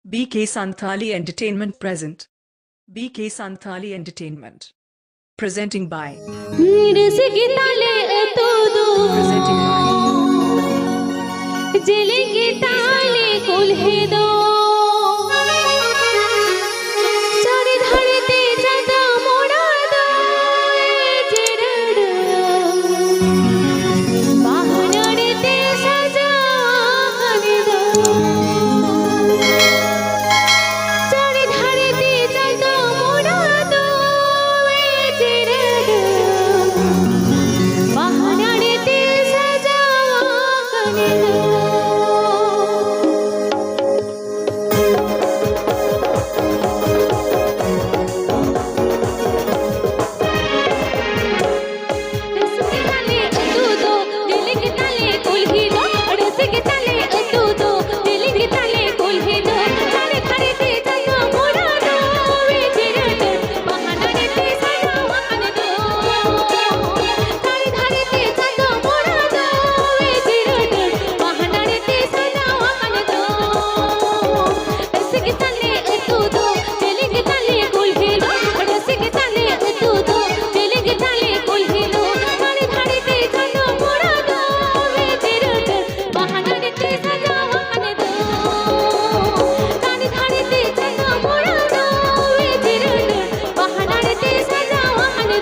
BK Santali Entertainment present. BK Santali Entertainment. Presenting by. Presenting by. Jhilik tale kulhe do. Sare dharte jada moda do. Bahanarte saja kare do. Sare dharte jada moda do. Bahanarte saja kare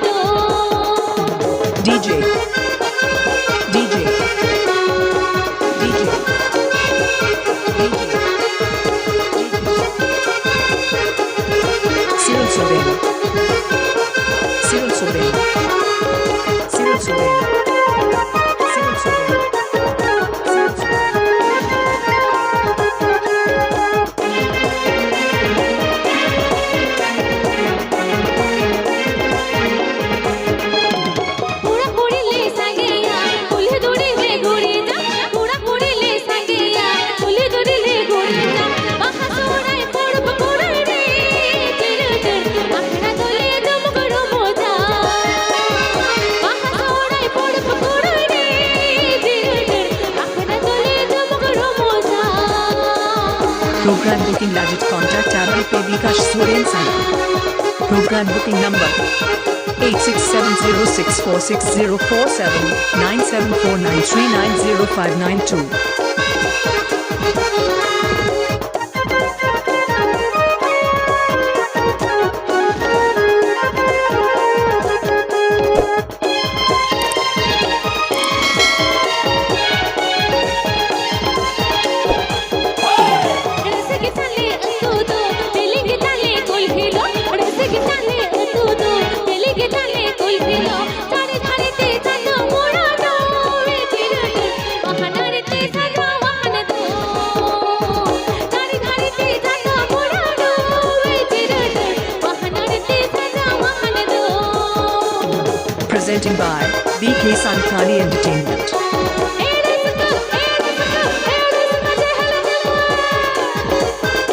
do. DJ. DJ. DJ. Soren. Soren. Soren. Soren. Program booking legit contact Tabal Pay Vikash Soren Sana. Program booking number 8670646047 9749390592. Presenting by BK Santali Entertainment.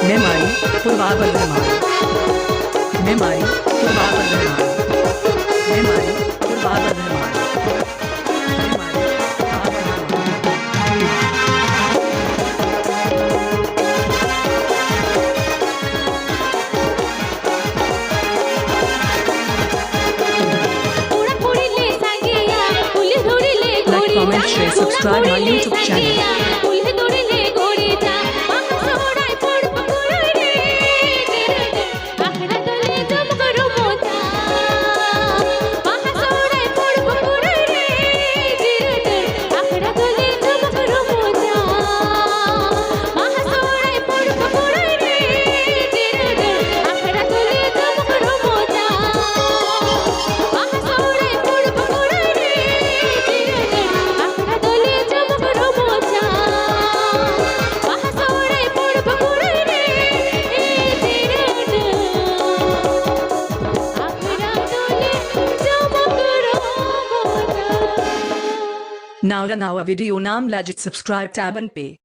Memory, Purvabar Memory. Memory, Purvabar Memory. Memory, Purvabar Memory. Like, comment, share, subscribe my YouTube channel. Now a video naam legit subscribe tab and pay.